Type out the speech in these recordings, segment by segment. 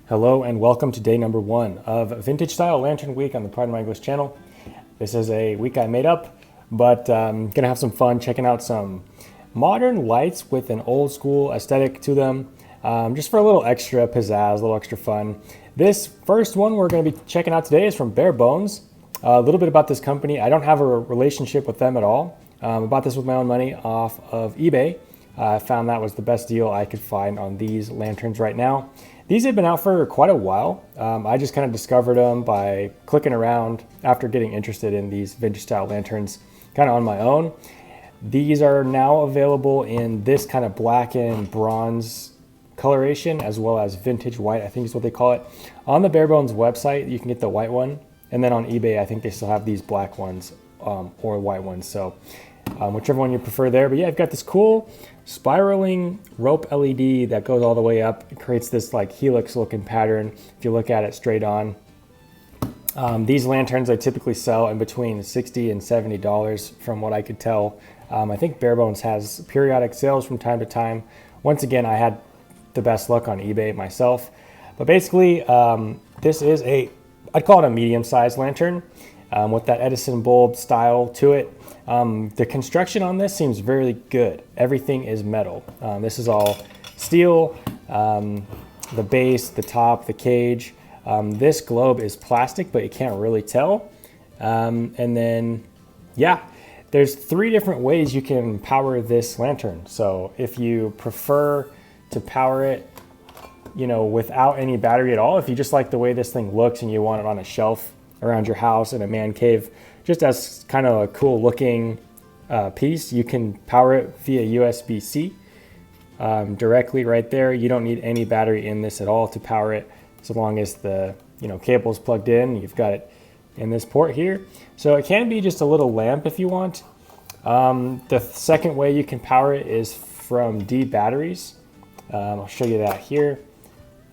Hello and welcome to day number 1 of Vintage Style Lantern Week on the Pride of My English channel. This is a week I made up, but I'm gonna have some fun checking out some modern lights with an old school aesthetic to them, just for a little extra pizzazz, a little extra fun. This first one we're gonna be checking out today is from Barebones. A little bit about this company. I don't have a relationship with them at all. I bought this with my own money off of eBay. I found that was the best deal I could find on these lanterns right now. These have been out for quite a while. I just kind of discovered them by clicking around after getting interested in these vintage style lanterns kind of on my own. These are now available in this kind of black and bronze coloration, as well as vintage white, I think is what they call it. On the Barebones website, you can get the white one. And then on eBay, I think they still have these black ones or white ones. So whichever one you prefer there. But yeah, I've got this cool spiraling rope LED that goes all the way up. It creates this like helix looking pattern if you look at it straight on. These lanterns I typically sell in between $60 and $70 from what I could tell. I think Barebones has periodic sales from time to time. Once again, I had the best luck on eBay myself. But basically, this is I'd call it a medium-sized lantern with that Edison bulb style to it. The construction on this seems very good. Everything is metal. This is all steel, the base, the top, the cage. This globe is plastic, but you can't really tell. And then, yeah, there's 3 different ways you can power this lantern. So if you prefer to power it, you know, without any battery at all, if you just like the way this thing looks and you want it on a shelf around your house in a man cave, just as kind of a cool looking piece, you can power it via USB-C directly right there. You don't need any battery in this at all to power it, so long as the cable is plugged in. You've got it in this port here. So it can be just a little lamp if you want. The second way you can power it is from D batteries. I'll show you that here.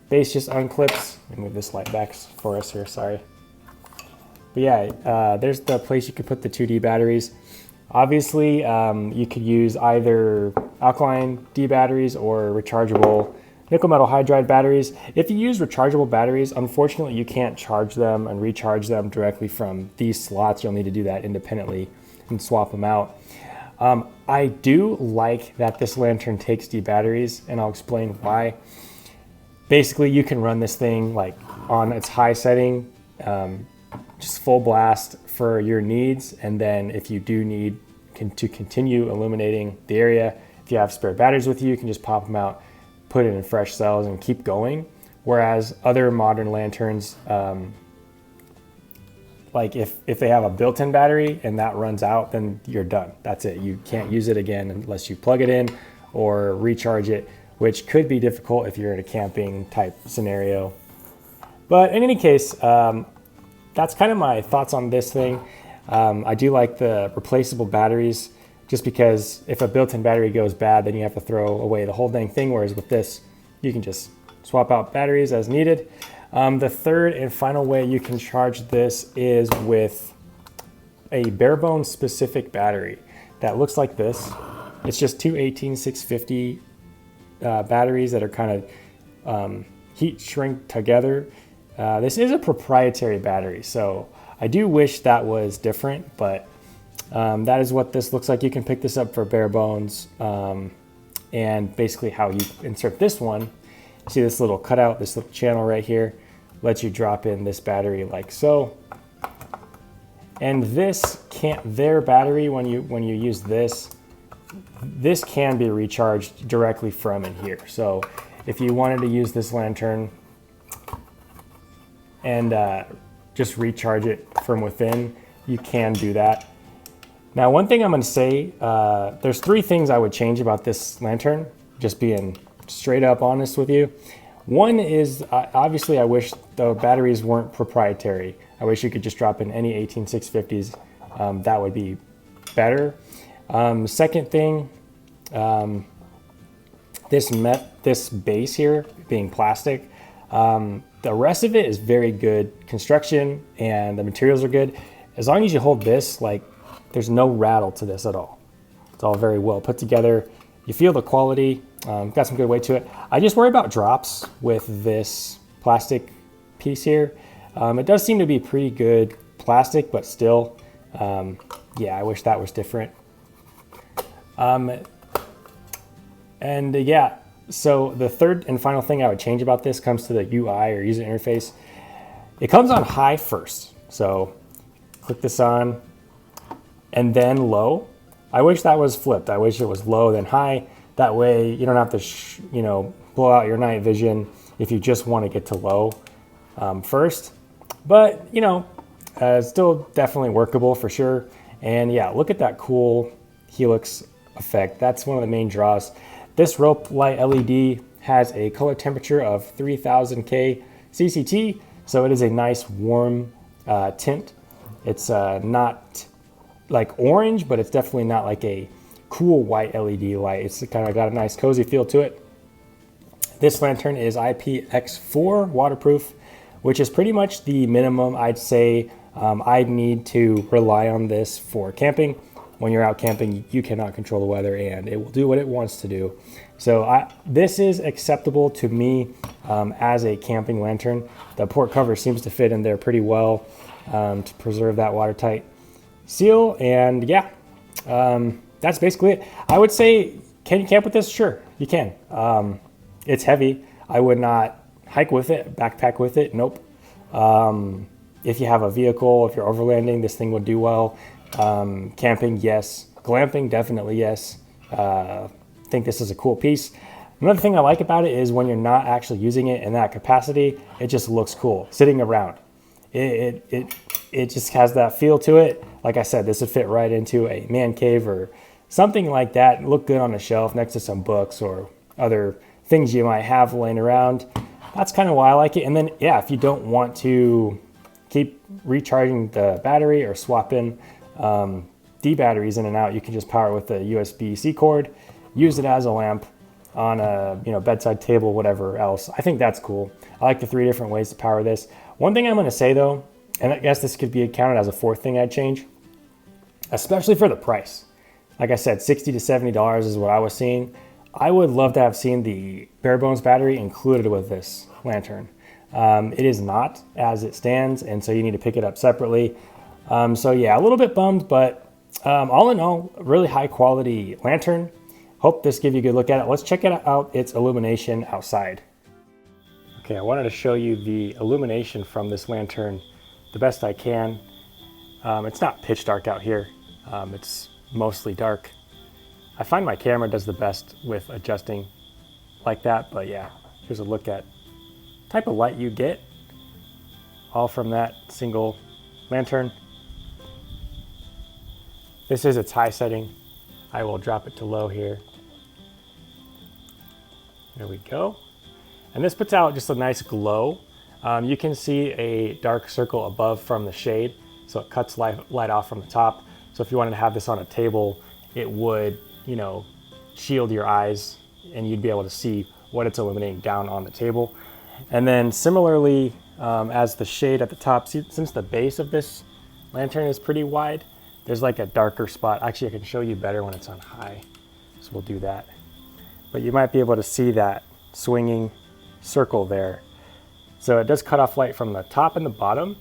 Base just unclips. Let me move this light back for us here, sorry. But yeah, there's the place you could put the 2D batteries. Obviously, you could use either alkaline D batteries or rechargeable nickel metal hydride batteries. If you use rechargeable batteries, unfortunately, you can't charge them and recharge them directly from these slots. You'll need to do that independently and swap them out. I do like that this lantern takes D batteries, and I'll explain why. Basically, you can run this thing like on its high setting, just full blast for your needs. And then if you do need to continue illuminating the area, if you have spare batteries with you, you can just pop them out, put it in fresh cells and keep going. Whereas other modern lanterns, like if they have a built-in battery and that runs out, then you're done. That's it. You can't use it again unless you plug it in or recharge it, which could be difficult if you're in a camping type scenario. But in any case, that's kind of my thoughts on this thing. I do like the replaceable batteries, just because if a built-in battery goes bad, then you have to throw away the whole dang thing, whereas with this, you can just swap out batteries as needed. The third and final way you can charge this is with a Barebones specific battery that looks like this. It's just 2 18650 batteries that are kind of heat shrink together. This is a proprietary battery, so I do wish that was different, but that is what this looks like. You can pick this up for Barebones, and basically how you insert this one. See this little cutout, this little channel right here, lets you drop in this battery like so. And their battery, when you use this can be recharged directly from in here. So if you wanted to use this lantern and just recharge it from within, you can do that. Now, one thing I'm going to say, there's 3 things I would change about this lantern, just being straight up honest with you. One is, obviously, I wish the batteries weren't proprietary. I wish you could just drop in any 18650s. That would be better. Second thing, this base here being plastic, the rest of it is very good construction and the materials are good. As long as you hold this, like, there's no rattle to this at all. It's all very well put together. You feel the quality, got some good weight to it. I just worry about drops with this plastic piece here. It does seem to be pretty good plastic, but still, yeah, I wish that was different. Yeah, so the third and final thing I would change about this comes to the UI or user interface. It comes on high first. So click this on and then low. I wish that was flipped. I wish it was low then high. That way you don't have to, blow out your night vision if you just want to get to low first. But, still definitely workable for sure. And yeah, look at that cool helix effect. That's one of the main draws. This rope light LED has a color temperature of 3000K CCT, so it is a nice warm tint. It's not like orange, but it's definitely not like a cool white LED light. It's kind of got a nice cozy feel to it. This lantern is IPX4 waterproof, which is pretty much the minimum I'd say I'd need to rely on this for camping. When you're out camping, you cannot control the weather and it will do what it wants to do. So this is acceptable to me as a camping lantern. The port cover seems to fit in there pretty well to preserve that watertight seal. And yeah, that's basically it. I would say, can you camp with this? Sure, you can. It's heavy. I would not hike with it, backpack with it. Nope. If you have a vehicle, if you're overlanding, this thing would do well. Camping, yes. Glamping, definitely yes. I think this is a cool piece. Another thing I like about it is when you're not actually using it in that capacity, it just looks cool sitting around. It just has that feel to it. Like I said, this would fit right into a man cave or something like that. Look good on a shelf next to some books or other things you might have laying around. That's kind of why I like it. And then, yeah, if you don't want to keep recharging the battery or swapping D batteries in and out, you can just power it with a USB-C cord, use it as a lamp on a bedside table, whatever else. I think that's cool. I like the 3 different ways to power this. One thing I'm going to say though, and I guess this could be counted as a fourth thing I'd change, especially for the price. Like I said, $60 to $70 is what I was seeing. I would love to have seen the Barebones battery included with this lantern. It is not as it stands, and so you need to pick it up separately. So yeah, a little bit bummed, but all in all, really high quality lantern. Hope this gives you a good look at it. Let's check it out, its illumination outside. Okay, I wanted to show you the illumination from this lantern the best I can. It's not pitch dark out here. It's mostly dark. I find my camera does the best with adjusting like that, but yeah, here's a look at type of light you get, all from that single lantern. This is its high setting. I will drop it to low here. There we go. And this puts out just a nice glow. You can see a dark circle above from the shade, so it cuts light off from the top. So if you wanted to have this on a table, it would, shield your eyes and you'd be able to see what it's illuminating down on the table. And then similarly, as the shade at the top, since the base of this lantern is pretty wide, there's like a darker spot. Actually, I can show you better when it's on high, so we'll do that. But you might be able to see that swinging circle there. So it does cut off light from the top and the bottom,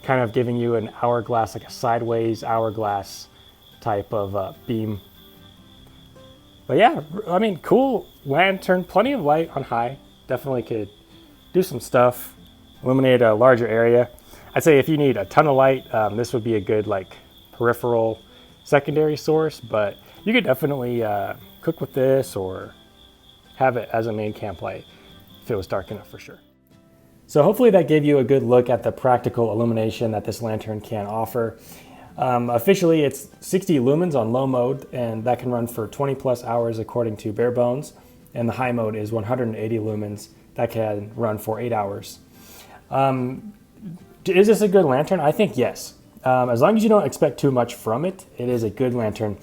kind of giving you an hourglass, like a sideways hourglass type of beam. But yeah, I mean, cool lantern, plenty of light on high. Definitely could do some stuff, illuminate a larger area. I'd say if you need a ton of light, this would be a good peripheral secondary source, but you could definitely cook with this or have it as a main camp light if it was dark enough for sure. So hopefully that gave you a good look at the practical illumination that this lantern can offer. Officially, it's 60 lumens on low mode, and that can run for 20 plus hours according to Barebones. And the high mode is 180 lumens that can run for 8 hours. Is this a good lantern? I think yes. As long as you don't expect too much from it, it is a good lantern.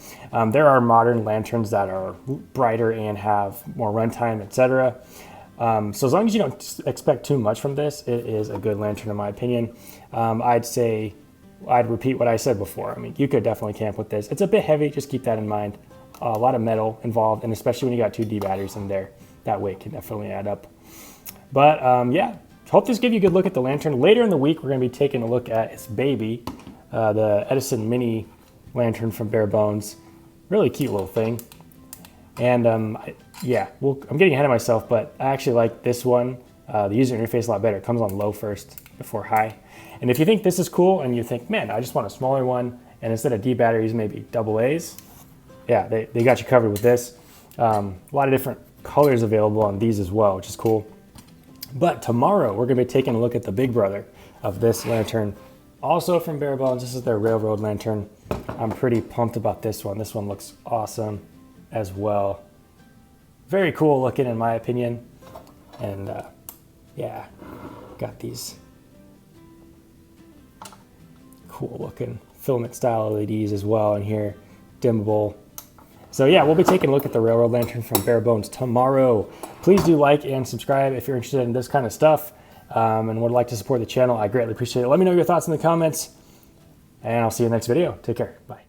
There are modern lanterns that are brighter and have more runtime, etc. So as long as you don't expect too much from this, it is a good lantern in my opinion. I'd repeat what I said before. I mean, you could definitely camp with this. It's a bit heavy, just keep that in mind. A lot of metal involved, and especially when you got 2 D batteries in there, that weight can definitely add up. But yeah, hope this gave you a good look at the lantern. Later in the week, we're going to be taking a look at its baby, the Edison Mini lantern from Barebones. Really cute little thing. And yeah, I'm getting ahead of myself, but I actually like this one. The user interface a lot better. It comes on low first before high. And if you think this is cool and you think, man, I just want a smaller one, and instead of D batteries, maybe AA's, yeah, they got you covered with this. A lot of different colors available on these as well, which is cool. But tomorrow, we're going to be taking a look at the big brother of this lantern, also from Barebones. This is their railroad lantern. I'm pretty pumped about this one. This one looks awesome as well. Very cool looking, in my opinion. And yeah, got these cool looking filament style LEDs as well in here, dimmable. So yeah, we'll be taking a look at the railroad lantern from Barebones tomorrow. Please do like and subscribe if you're interested in this kind of stuff and would like to support the channel. I greatly appreciate it. Let me know your thoughts in the comments, and I'll see you in the next video. Take care. Bye.